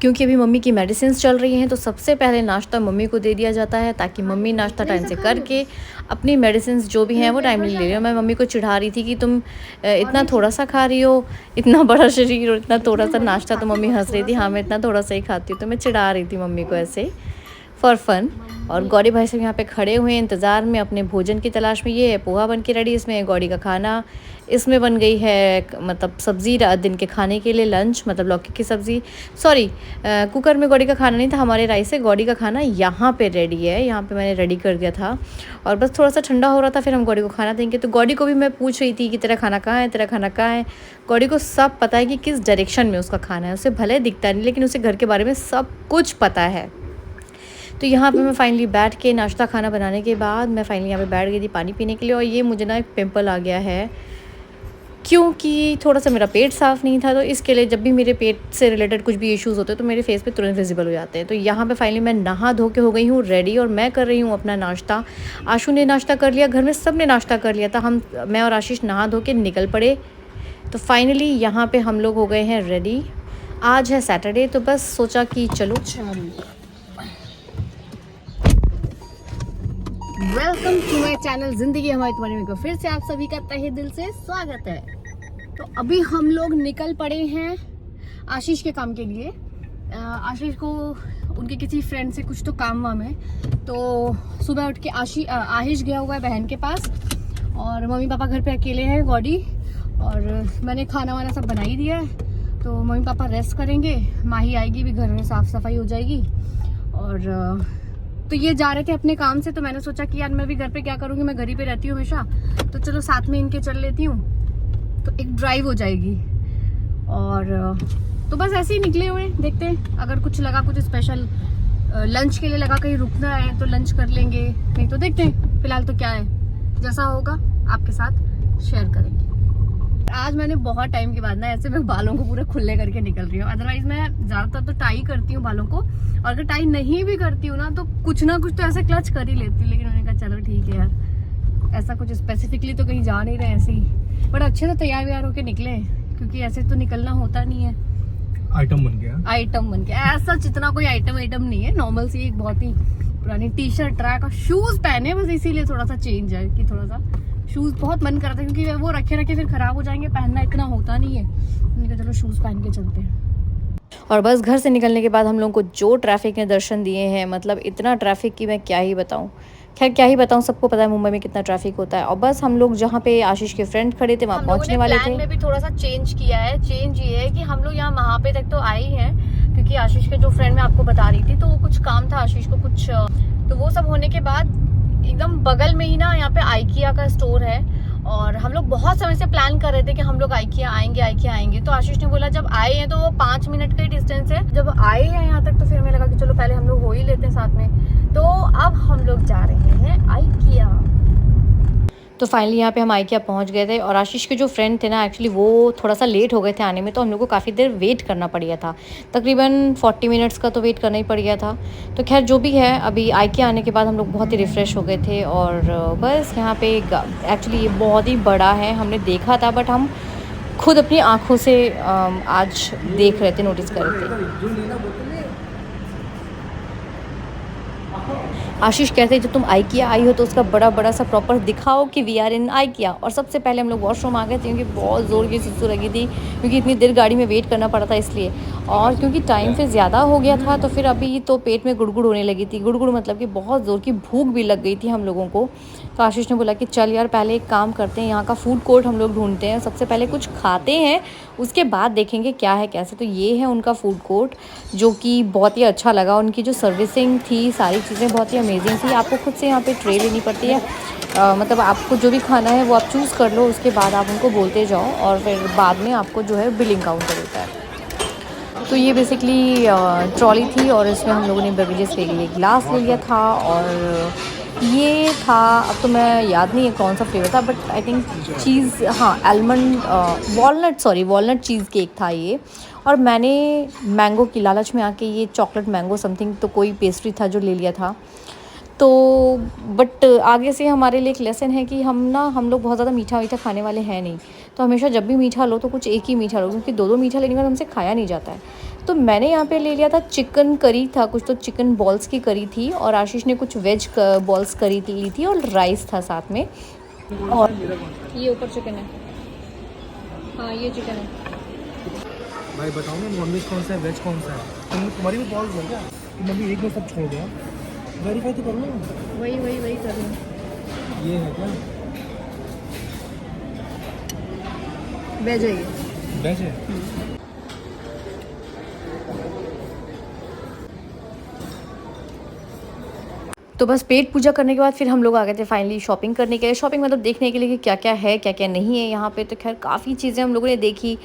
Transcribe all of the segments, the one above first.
क्योंकि अभी मम्मी की मेडिसिन्स चल रही हैं, तो सबसे पहले नाश्ता मम्मी को दे दिया जाता है ताकि मम्मी नाश्ता टाइम से करके अपनी मेडिसिन्स जो भी हैं वो टाइमली ले रही हो। मैं मम्मी को चिढ़ा रही थी कि तुम इतना थोड़ा सा खा रही हो, इतना बड़ा शरीर और इतना थोड़ा सा नाश्ता। तो मम्मी हंस रही थी, हाँ मैं इतना थोड़ा सा ही खाती हूँ। तो मैं चिढ़ा रही थी मम्मी को ऐसे फॉर फन। और गौरी भाई साहब यहाँ पे खड़े हुए हैं इंतज़ार में, अपने भोजन की तलाश में। ये है पोहा बन के रेडी, इसमें गौरी का खाना, इसमें बन गई है मतलब सब्ज़ी दिन के खाने के लिए, लंच मतलब लौकी की सब्ज़ी। सॉरी, कुकर में गौरी का खाना नहीं था, हमारे राइस से गौरी का खाना यहाँ पे रेडी है। यहाँ पे मैंने रेडी कर दिया था और बस थोड़ा सा ठंडा हो रहा था, फिर हम गौरी को खाना देंगे। तो गौरी को भी मैं पूछ रही थी कि तेरा खाना कहाँ है, तेरा खाना कहाँ है। गौरी को सब पता है कि किस डायरेक्शन में उसका खाना है। उसे भले दिखता नहीं, लेकिन उसे घर के बारे में सब कुछ पता है। तो यहाँ पे मैं फाइनली बैठ के नाश्ता खाना बनाने के बाद मैं फाइनली यहाँ पे बैठ गई थी पानी पीने के लिए। और ये मुझे ना एक पिंपल आ गया है, क्योंकि थोड़ा सा मेरा पेट साफ़ नहीं था। तो इसके लिए जब भी मेरे पेट से रिलेटेड कुछ भी इश्यूज़ होते हैं तो मेरे फेस पे तुरंत विजिबल हो जाते हैं। तो यहाँ पे फाइनली मैं नहा धो के हो गई हूँ रेडी, और मैं कर रही हूँ अपना नाश्ता। आशू ने नाश्ता कर लिया, घर में सब ने नाश्ता कर लिया था। मैं और आशीष नहा धो के निकल पड़े। तो फाइनली यहाँ पर हम लोग हो गए हैं रेडी। आज है सैटरडे, तो बस सोचा कि चलो वेलकम टू माय चैनल जिंदगी हमारी तुम्हारी में, फिर से आप सभी का तहे दिल से स्वागत है। तो अभी हम लोग निकल पड़े हैं आशीष के काम के लिए। आशीष को उनके किसी फ्रेंड से कुछ तो काम वाम है, तो सुबह उठ के आशीष गया हुआ है बहन के पास, और मम्मी पापा घर पे अकेले हैं गौरी, और मैंने खाना वाना सब बना ही दिया है। तो मम्मी पापा रेस्ट करेंगे, माही आएगी भी, घर में साफ़ सफाई हो जाएगी। और तो ये जा रहे थे अपने काम से, तो मैंने सोचा कि यार मैं भी घर पे क्या करूँगी, मैं घर ही पे रहती हूँ हमेशा, तो चलो साथ में इनके चल लेती हूँ, तो एक ड्राइव हो जाएगी। और तो बस ऐसे ही निकले हुए, देखते हैं अगर कुछ लगा, कुछ स्पेशल लंच के लिए लगा, कहीं रुकना है तो लंच कर लेंगे, नहीं तो देखते हैं। फिलहाल तो क्या है, जैसा होगा आपके साथ शेयर करेंगे। आज मैंने बहुत टाइम के बाद ना ऐसे मैं बालों को पूरे खुले करके निकल रही हूँ। अदरवाइज मैं ज़्यादातर तो टाई करती हूँ बालों को, और अगर टाई नहीं भी करती हूँ ना तो कुछ ना कुछ तो ऐसे क्लच कर ही लेती हूँ। लेकिन मैंने कहा चलो ठीक है यार, ऐसा कुछ स्पेसिफिकली तो कहीं जा नहीं रहे ऐसे ही, बट अच्छे से तैयार व्यार होके निकले, क्योंकि ऐसे तो निकलना होता नहीं है। आइटम बन गया ऐसा, जितना कोई आइटम नहीं है, नॉर्मल सी एक बहुत ही पुरानी टी शर्ट, ट्रैक और शूज पहने, बस इसीलिए थोड़ा सा चेंज है कि थोड़ा सा शूज़ बहुत मन कर रहा था, क्योंकि वो रखे फिर ख़राब हो जाएंगे, पहनना इतना होता नहीं है। मैंने कहा चलो शूज़ पहन के चलते हैं। और बस घर से निकलने के बाद हम लोगों को जो ट्रैफिक ने दर्शन दिए हैं, मतलब इतना ट्रैफिक कि मैं क्या ही बताऊं। खैर क्या ही बताऊं, सबको पता है मुंबई में कितना ट्रैफिक होता है। और बस हम लोग जहाँ पे आशीष के फ्रेंड खड़े थे वहाँ पहुँचने वाले थे। प्लान में भी थोड़ा सा चेंज किया है। चेंज ये है कि हम लोग यहाँ महापे तक तो आए ही हैं, क्योंकि आशीष के जो फ्रेंड मैं आपको बता रही थी, तो वो कुछ काम था आशीष को कुछ, तो वो सब होने के बाद एकदम बगल में ही ना यहाँ पे आइकिया का स्टोर है, और हम लोग बहुत समय से प्लान कर रहे थे कि हम लोग आइकिया आएंगे। तो आशीष ने बोला जब आए हैं तो वो 5 मिनट का ही डिस्टेंस है, जब आए हैं यहाँ तक तो फिर हमें लगा कि चलो पहले हम लोग हो ही लेते हैं साथ में। तो अब हम लोग जा रहे हैं आइकिया। तो फाइनली यहाँ पे हम आइकिया पहुँच गए थे, और आशीष के जो फ्रेंड थे ना, एक्चुअली वो थोड़ा सा लेट हो गए थे आने में, तो हम लोग को काफ़ी देर वेट करना पड़ गया था, तकरीबन 40 मिनट्स का तो वेट करना ही पड़ गया था। तो खैर जो भी है, अभी आइकिया आने के बाद हम लोग बहुत ही रिफ़्रेश हो गए थे। और बस यहाँ पे एक्चुअली ये बहुत ही बड़ा है, हमने देखा था बट हम खुद अपनी आँखों से आज देख रहे थे, नोटिस कर रहे थे। आशीष कहते हैं जब तुम आइकिया आई हो तो उसका बड़ा सा प्रॉपर दिखाओ कि वी आर इन आइकिया। और सबसे पहले हम लोग वॉशरूम आ गए थे, क्योंकि बहुत ज़ोर की सुसु लगी थी, क्योंकि इतनी देर गाड़ी में वेट करना पड़ा था इसलिए। और क्योंकि टाइम फिर ज़्यादा हो गया था, तो फिर अभी तो पेट में गुड़गुड़ होने लगी थी। गुड़गुड़ मतलब कि बहुत ज़ोर की भूख भी लग गई थी हम लोगों को। तो आशीष ने बोला कि चल यार पहले एक काम करते हैं, यहाँ का फूड कोर्ट हम लोग ढूंढते हैं, सबसे पहले कुछ खाते हैं, उसके बाद देखेंगे क्या है कैसे। तो ये है उनका फूड कोर्ट, जो कि बहुत ही अच्छा लगा। उनकी जो सर्विसिंग थी, सारी चीज़ें बहुत ही अमेजिंग थी। आपको खुद से यहाँ पे ट्रे लेनी पड़ती है, मतलब आपको जो भी खाना है वो आप चूज़ कर लो, उसके बाद आप उनको बोलते जाओ, और फिर बाद में आपको जो है बिलिंग काउंटर होता है। तो ये बेसिकली ट्रॉली थी, और इसमें हम लोगों ने बेवरेजेस के लिए ग्लास ले लिया था। और ये था, अब तो मैं याद नहीं है कौन सा फ्लेवर था, बट आई थिंक चीज़, हाँ आलमंड वॉलनट चीज़ केक था ये। और मैंने मैंगो की लालच में आके ये चॉकलेट मैंगो समथिंग तो कोई पेस्ट्री था जो ले लिया था। तो बट आगे से हमारे लिए एक लेसन है कि हम लोग बहुत ज़्यादा मीठा खाने वाले हैं नहीं, तो हमेशा जब भी मीठा लो तो कुछ एक ही मीठा लो, क्योंकि दो दो मीठा लेने के बाद हमसे खाया नहीं जाता है। तो मैंने यहाँ पे ले लिया था चिकन करी था, कुछ तो चिकन बॉल्स की करी थी, और आशीष ने कुछ वेज बॉल्स करी ली थी, और राइस था साथ में। और ये ऊपर चिकन है, हाँ ये चिकन है। भाई बताओ ना नॉनवेज कौन सा है, वेज कौन सा है? तुम्हारी भी बॉल्स है क्या? मम्मी एक में सब छोड़ दिया, वेरीफाई तो कर लो। वही कर रही हूँ। ये है क्या? वेज है ये। वेज है। तो बस पेट पूजा करने के बाद फिर हम लोग आ गए थे फाइनली शॉपिंग करने के लिए। शॉपिंग मतलब देखने के लिए कि क्या क्या है क्या क्या नहीं है यहाँ पे। तो खैर काफ़ी चीज़ें हम लोगों ने देखी।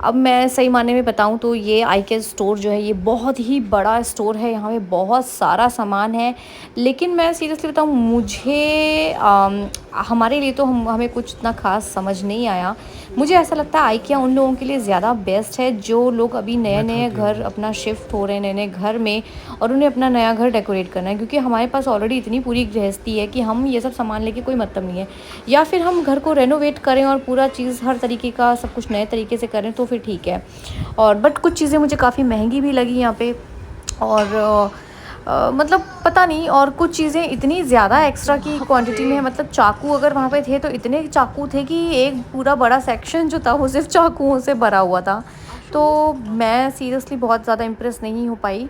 अब मैं सही मायने में बताऊँ तो ये IKEA स्टोर जो है ये बहुत ही बड़ा स्टोर है, यहाँ पे बहुत सारा सामान है। लेकिन मैं सीरियसली बताऊँ, मुझे हमारे लिए तो हमें कुछ इतना खास समझ नहीं आया। मुझे ऐसा लगता है IKEA उन लोगों के लिए ज़्यादा बेस्ट है जो लोग अभी नए नए घर अपना शिफ्ट हो रहे हैं, नए नए घर में, और उन्हें अपना नया घर डेकोरेट करना है। क्योंकि हमारे पास ऑलरेडी इतनी पूरी गृहस्थी है कि हम ये सब सामान लेके कोई मतलब नहीं है। या फिर हम घर को रेनोवेट करें और पूरा चीज़ हर तरीके का सब कुछ नए तरीके से करें तो फिर ठीक है। और बट कुछ चीज़ें मुझे काफ़ी महंगी भी लगी यहाँ पे, और मतलब पता नहीं, और कुछ चीज़ें इतनी ज़्यादा एक्स्ट्रा की क्वांटिटी में है। मतलब चाकू अगर वहाँ पे थे तो इतने चाकू थे कि एक पूरा बड़ा सेक्शन जो था वो सिर्फ चाकुओं से भरा हुआ था। तो मैं सीरियसली बहुत ज़्यादा इम्प्रेस नहीं हो पाई।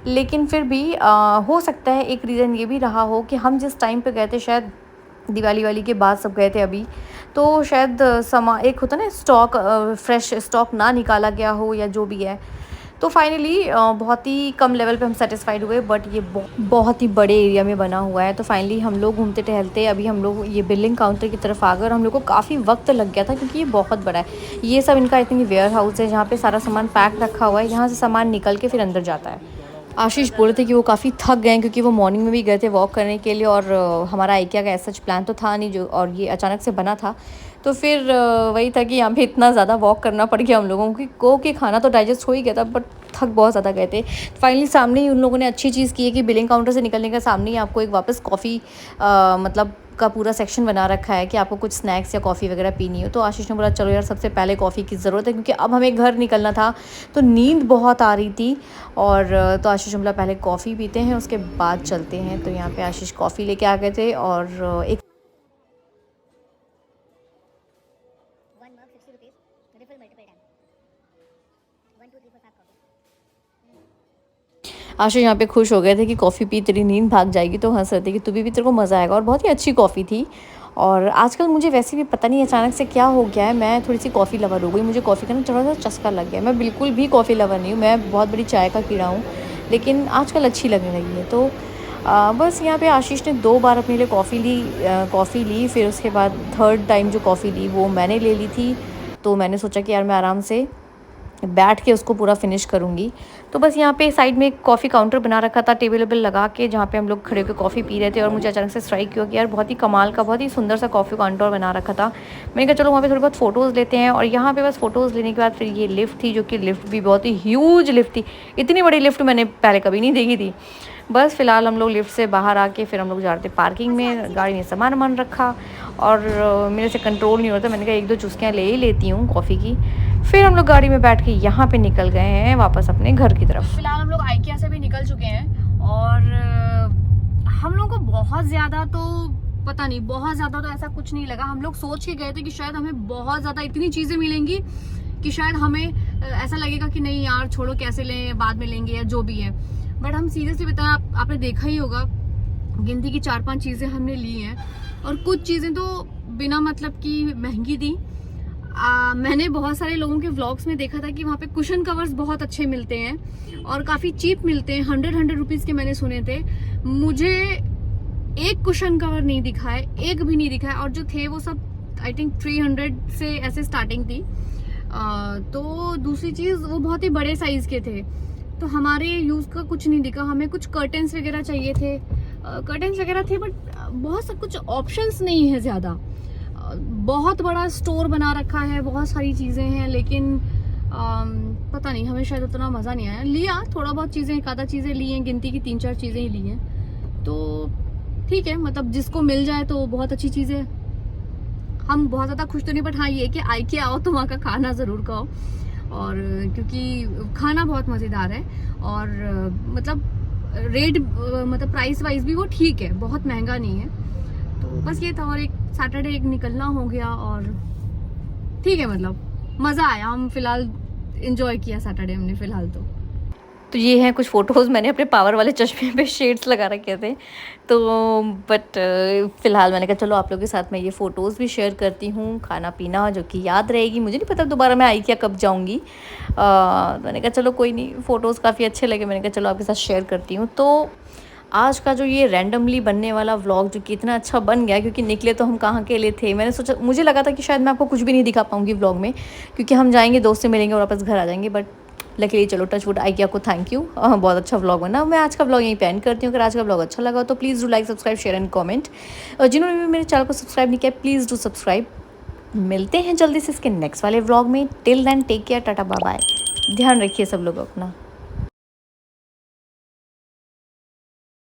लेकिन फिर भी हो सकता है एक रीज़न ये भी रहा हो कि हम जिस टाइम पे गए थे, शायद दिवाली वाली के बाद सब गए थे अभी, तो शायद एक होता ना स्टॉक, फ्रेश स्टॉक ना निकाला गया हो या जो भी है। तो फाइनली बहुत ही कम लेवल पे हम सेटिस्फाइड हुए, बट ये बहुत ही बड़े एरिया में बना हुआ है। तो फाइनली हम लोग घूमते टहलते अभी हम लोग ये बिलिंग काउंटर की तरफ आ गए, और हम लोग को काफ़ी वक्त लग गया था क्योंकि ये बहुत बड़ा है। ये सब इनका आई थिंक वेयर हाउस है जहाँ पे सारा सामान पैक रखा हुआ है, यहाँ से सामान निकल के फिर अंदर जाता है। आशीष बोल रहे थे कि वो काफ़ी थक गए हैं क्योंकि वो मॉर्निंग में भी गए थे वॉक करने के लिए, और हमारा IKEA का ऐसा प्लान तो था नहीं जो, और ये अचानक से बना था। तो फिर वही था कि यहाँ पे इतना ज़्यादा वॉक करना पड़ गया हम लोगों को कि खाना तो डाइजेस्ट हो ही गया था, बट थक बहुत ज़्यादा गए थे। फाइनली सामने ही उन लोगों ने अच्छी चीज़ की है कि बिलिंग काउंटर से निकलने के सामने ही आपको एक वापस कॉफ़ी मतलब का पूरा सेक्शन बना रखा है कि आपको कुछ स्नैक्स या कॉफ़ी वगैरह पीनी हो। तो आशीष ने बोला चलो यार सबसे पहले कॉफ़ी की ज़रूरत है, क्योंकि अब हमें घर निकलना था तो नींद बहुत आ रही थी। और तो आशीष ने बोला पहले कॉफ़ी पीते हैं उसके बाद चलते हैं। तो यहाँ पे आशीष कॉफ़ी लेके आ गए थे, और एक आशीष यहाँ पे खुश हो गए थे कि कॉफ़ी पी तेरी नींद भाग जाएगी, तो हंस रहे थे कि तू भी तेरे को मज़ा आएगा। और बहुत ही अच्छी कॉफ़ी थी। और आजकल मुझे वैसे भी पता नहीं अचानक से क्या हो गया है, मैं थोड़ी सी कॉफ़ी लवर हो गई। मुझे कॉफ़ी का ना थोड़ा सा चस्का लग गया है। मैं बिल्कुल भी कॉफ़ी लवर नहीं हूँ, मैं बहुत बड़ी चाय का कीड़ा हूँ, लेकिन आजकल अच्छी लगने लगी है। तो बस यहाँ पे आशीष ने 2 बार अपने लिए कॉफ़ी ली। फिर उसके बाद थर्ड टाइम जो कॉफ़ी ली वो मैंने ले ली थी। तो मैंने सोचा कि यार मैं आराम से बैठ के उसको पूरा फिनिश करूँगी। तो बस यहाँ पे साइड में एक कॉफ़ी काउंटर बना रखा था टेबल वेबल लगा के, जहाँ पे हम लोग खड़े होकर कॉफ़ी पी रहे थे। और मुझे अचानक से स्ट्राइक किया कि यार बहुत ही कमाल का, बहुत ही सुंदर सा कॉफ़ी काउंटर बना रखा था। मैंने कहा चलो वहाँ पे थोड़ी बहुत फ़ोटोज़ लेते हैं। और यहाँ पे बस फ़ोटोज़ लेने के बाद फिर ये लिफ्ट थी, जो कि लिफ्ट भी बहुत ही ह्यूज लिफ्ट थी। इतनी बड़ी लिफ्ट मैंने पहले कभी नहीं देखी थी। बस फ़िलहाल हम लोग लिफ्ट से बाहर आके फिर हम लोग जा रहे थे पार्किंग में, गाड़ी में सामान रखा, और मेरे से कंट्रोल नहीं होता, मैंने कहा 1-2 चुस्कियाँ ले ही लेती हूँ कॉफ़ी की। फिर हम लोग गाड़ी में बैठ के यहाँ पे निकल गए हैं वापस अपने घर की तरफ। फिलहाल हम लोग IKEA से भी निकल चुके हैं, और हम लोग को बहुत ज़्यादा तो पता नहीं, बहुत ज़्यादा तो ऐसा कुछ नहीं लगा। हम लोग सोच के गए थे कि शायद हमें बहुत ज़्यादा इतनी चीज़ें मिलेंगी कि शायद हमें ऐसा लगेगा कि नहीं यार छोड़ो कैसे लें, बाद में लेंगे या जो भी है। बट हम सीरियसली बताएं, आपने देखा ही होगा, गिनती की 4-5 चीज़ें हमने ली हैं, और कुछ चीज़ें तो बिना मतलब की महंगी थी। मैंने बहुत सारे लोगों के व्लॉग्स में देखा था कि वहाँ पे कुशन कवर्स बहुत अच्छे मिलते हैं और काफ़ी चीप मिलते हैं, 100 रुपीज़ के मैंने सुने थे। मुझे एक कुशन कवर नहीं दिखा है, एक भी नहीं दिखा है, और जो थे वो सब आई थिंक 300 से ऐसे स्टार्टिंग थी। तो दूसरी चीज़ वो बहुत ही बड़े साइज़ के थे, तो हमारे यूज़ का कुछ नहीं दिखा। हमें कुछ कर्टन्स वगैरह चाहिए थे, कर्टन्स वगैरह थे, बट बहुत सब कुछ ऑप्शंस नहीं है ज़्यादा। बहुत बड़ा स्टोर बना रखा है, बहुत सारी चीज़ें हैं, लेकिन पता नहीं हमें शायद उतना मज़ा नहीं आया। लिया थोड़ा बहुत चीज़ें, एक आधा चीज़ें ली हैं, गिनती की 3-4 चीज़ें ही ली हैं। तो ठीक है, मतलब जिसको मिल जाए तो बहुत अच्छी चीज़ है। हम बहुत ज़्यादा खुश तो नहीं, बट हाँ ये कि आइकिया आओ तो वहाँ का खाना ज़रूर खाओ, और क्योंकि खाना बहुत मज़ेदार है, और मतलब रेट मतलब प्राइस वाइज भी वो ठीक है, बहुत महंगा नहीं है। तो बस ये था, और एक सैटरडे एक निकलना हो गया, और ठीक है मतलब मज़ा आया। हम फिलहाल इंजॉय किया सैटरडे हमने फिलहाल तो ये हैं कुछ फ़ोटोज़, मैंने अपने पावर वाले चश्मे पे शेड्स लगा रखे थे, तो बट फ़िलहाल मैंने कहा चलो आप लोगों के साथ मैं ये फ़ोटोज़ भी शेयर करती हूँ, खाना पीना जो कि याद रहेगी। मुझे नहीं पता दोबारा मैं आइकिया कब जाऊँगी, मैंने कहा चलो कोई नहीं, फ़ोटोज़ काफ़ी अच्छे लगे, मैंने कहा चलो आपके साथ शेयर करती हूँ। तो आज का जो ये रैंडमली बनने वाला व्लॉग जो कि इतना अच्छा बन गया, क्योंकि निकले तो हम कहाँ के लिए थे, मैंने सोचा, मुझे लगा था कि शायद मैं आपको कुछ भी नहीं दिखा पाऊँगी व्लॉग में, क्योंकि हम जाएंगे, दोस्त से मिलेंगे और वापस घर आ जाएंगे, बट लकीली चलो टच वुड आइकिया को थैंक यू, बहुत अच्छा व्लॉग बना। मैं आज का व्लॉग यहीं पे एंड करती हूँ। अगर आज का व्लॉग अच्छा लगा तो please do like, subscribe, share and comment, और जिन्होंने भी मेरे चैनल को सब्सक्राइब नहीं किया प्लीज़ डू सब्सक्राइब। मिलते हैं जल्दी से इसके नेक्स्ट वाले व्लॉग में। Till then take care, tata bye bye, ध्यान रखिए सब लोग अपना।